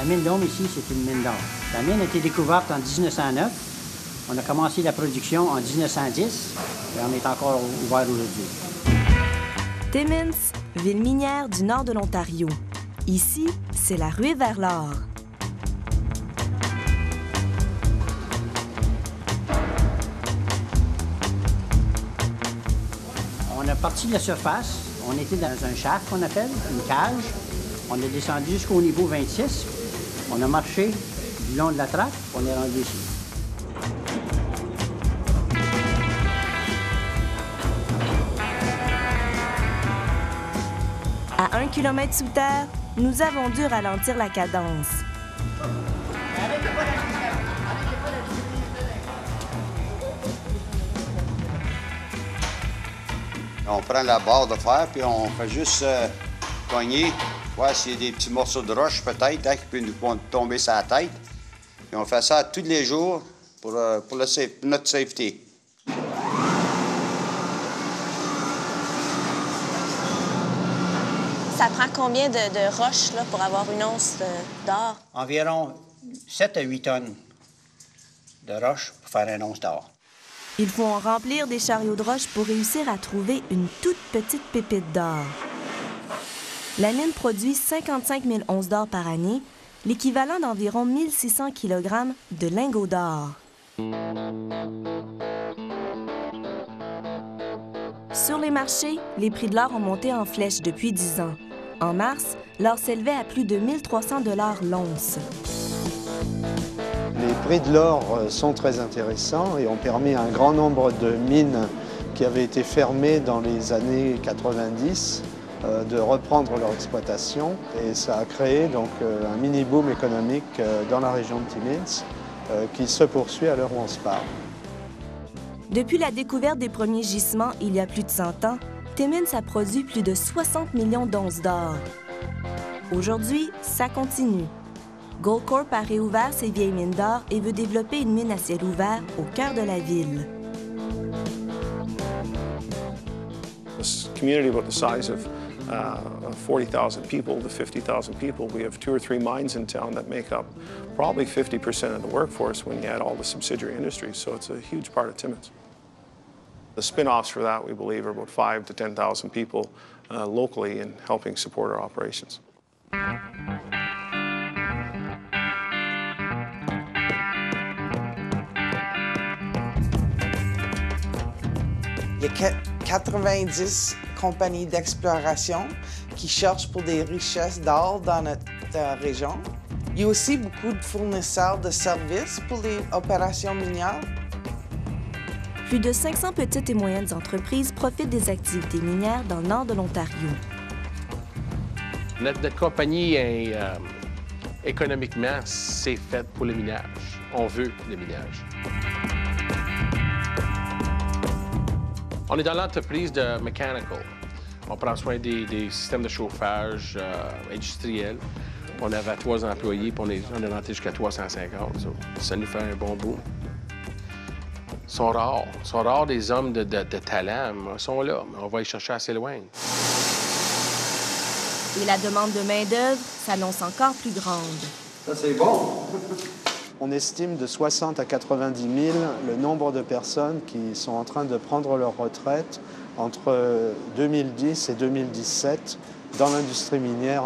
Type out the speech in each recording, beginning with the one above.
mine d'Homme ici, c'est une mine d'or. La mine a été découverte en 1909. On a commencé la production en 1910 et on est encore ouvert aujourd'hui. Timmins, ville minière du nord de l'Ontario. Ici, c'est la ruée vers l'or. On a parti de la surface. On était dans un shaft qu'on appelle, une cage. On est descendu jusqu'au niveau 26. On a marché du long de la trappe. On est rendu ici. À 1 km sous terre, nous avons dû ralentir la cadence. On prend la barre de fer, puis on fait juste cogner, voir s'il y a des petits morceaux de roche peut-être qui peuvent nous tomber sur la tête. Puis on fait ça tous les jours pour notre safety. Ça prend combien de roches là, pour avoir une once d'or? Environ 7 à 8 tonnes de roche pour faire une once d'or. Il faut en remplir des chariots de roche pour réussir à trouver une toute petite pépite d'or. La mine produit 55 000 onces d'or par année, l'équivalent d'environ 1600 kg de lingots d'or. Sur les marchés, les prix de l'or ont monté en flèche depuis 10 ans. En mars, l'or s'élevait à plus de 1 300 $ l'once. Les prix de l'or sont très intéressants et ont permis à un grand nombre de mines qui avaient été fermées dans les années 90 de reprendre leur exploitation. Et ça a créé donc un mini-boom économique dans la région de Timmins qui se poursuit à l'heure où on se parle. Depuis la découverte des premiers gisements il y a plus de 100 ans, Timmins a produit plus de 60 millions d'onces d'or. Aujourd'hui, ça continue. Goldcorp a réouvert ses vieilles mines d'or et veut développer une mine à ciel ouvert au cœur de la ville. This community about the size of 40,000 people to 50,000 people. We have 2 or 3 mines in town that make up probably 50% of the workforce when you add all the subsidiary industries, so it's a huge part of Timmins. The spin-offs for that, we believe, are about 5,000 to 10,000 people locally in helping support our operations. Il y a 90 compagnies d'exploration qui cherchent pour des richesses d'or dans notre région. Il y a aussi beaucoup de fournisseurs de services pour les opérations minières. Plus de 500 petites et moyennes entreprises profitent des activités minières dans le nord de l'Ontario. Notre compagnie, économiquement, c'est fait pour le minage. On veut le minage. On est dans l'entreprise de Mechanical. On prend soin des systèmes de chauffage industriels. On avait 3 employés, puis on est rentré jusqu'à 350. Ça nous fait un bon boom. Ils sont rares des hommes de talent. Ils sont là, mais on va les chercher assez loin. Et la demande de main-d'œuvre s'annonce encore plus grande. Ça, c'est bon! On estime de 60 à 90 000 le nombre de personnes qui sont en train de prendre leur retraite entre 2010 et 2017 dans l'industrie minière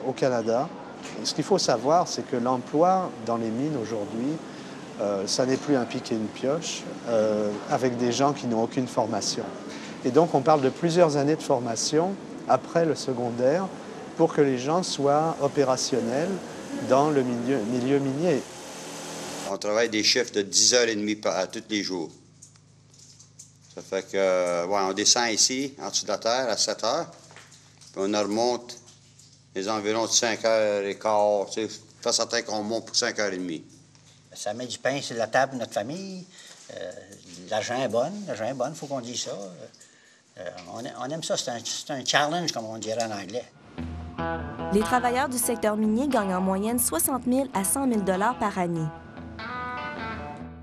au Canada. Et ce qu'il faut savoir, c'est que l'emploi dans les mines aujourd'hui, ça n'est plus un pic et une pioche, avec des gens qui n'ont aucune formation. Et donc, on parle de plusieurs années de formation après le secondaire pour que les gens soient opérationnels dans le milieu minier. On travaille des chiffres de 10h30 tous les jours. Ça fait que, on descend ici, en dessous de la terre, à 7h, puis on remonte les environs de 5h15. C'est pas certain qu'on monte pour 5h30. Ça met du pain sur la table de notre famille. L'argent est bon, il faut qu'on dise ça. On aime ça, c'est un challenge, comme on dirait en anglais. Les travailleurs du secteur minier gagnent en moyenne 60 000 à 100 000 $ par année.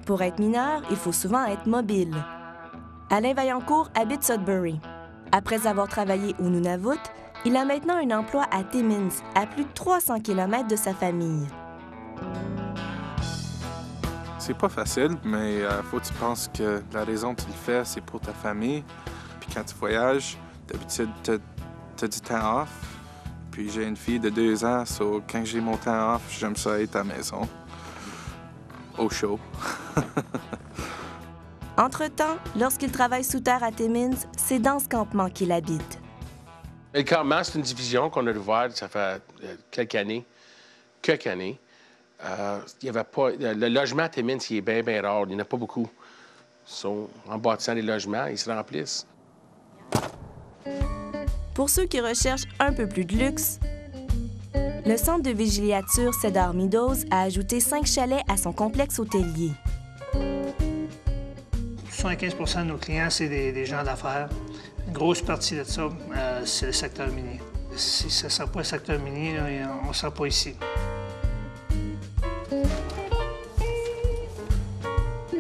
Pour être mineur, il faut souvent être mobile. Alain Vaillancourt habite Sudbury. Après avoir travaillé au Nunavut, Il a maintenant un emploi à Timmins, à plus de 300 km de sa famille. C'est pas facile, mais faut que tu penses que la raison que tu le fais, c'est pour ta famille. Puis quand tu voyages, d'habitude, t'as du temps off. Puis j'ai une fille de 2 ans, so quand j'ai mon temps off, j'aime ça être à la maison, au chaud. Entre-temps, lorsqu'il travaille sous terre à Timmins, c'est dans ce campement qu'il habite. Le campement, c'est une division qu'on a ouverte, ça fait quelques années. Il y avait pas, le logement à Timmins, il est bien, bien rare. Il n'y en a pas beaucoup. En bâtissant des logements, ils se remplissent. Pour ceux qui recherchent un peu plus de luxe, le centre de villégiature Cedar Meadows a ajouté 5 chalets à son complexe hôtelier. 75 % de nos clients, c'est des gens d'affaires. Une grosse partie de ça, c'est le secteur minier. Si ça ne sera pas le secteur minier, on ne sera pas ici.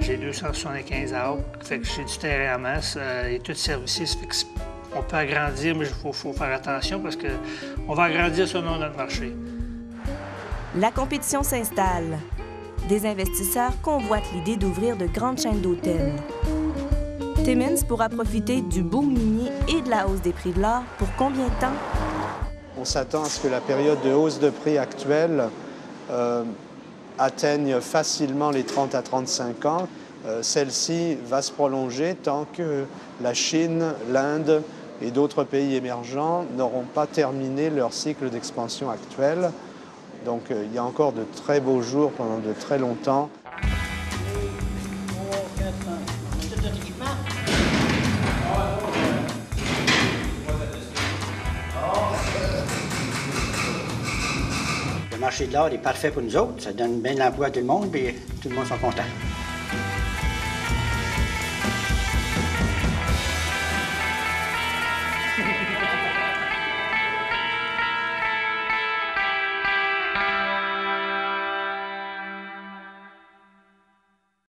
J'ai 275 arbres, fait que j'ai du terrain à masse et tout services, fait qu'on peut agrandir, mais il faut faire attention parce qu'on va agrandir selon notre marché. La compétition s'installe. Des investisseurs convoitent l'idée d'ouvrir de grandes chaînes d'hôtels. Timmins pourra profiter du boom minier et de la hausse des prix de l'or pour combien de temps? On s'attend à ce que la période de hausse de prix actuelle atteigne facilement les 30 à 35 ans. Celle-ci va se prolonger tant que la Chine, l'Inde et d'autres pays émergents n'auront pas terminé leur cycle d'expansion actuel. Donc il y a encore de très beaux jours pendant de très longtemps. Le marché de l'or est parfait pour nous autres. Ça donne bien de l'emploi à tout le monde et tout le monde sont contents.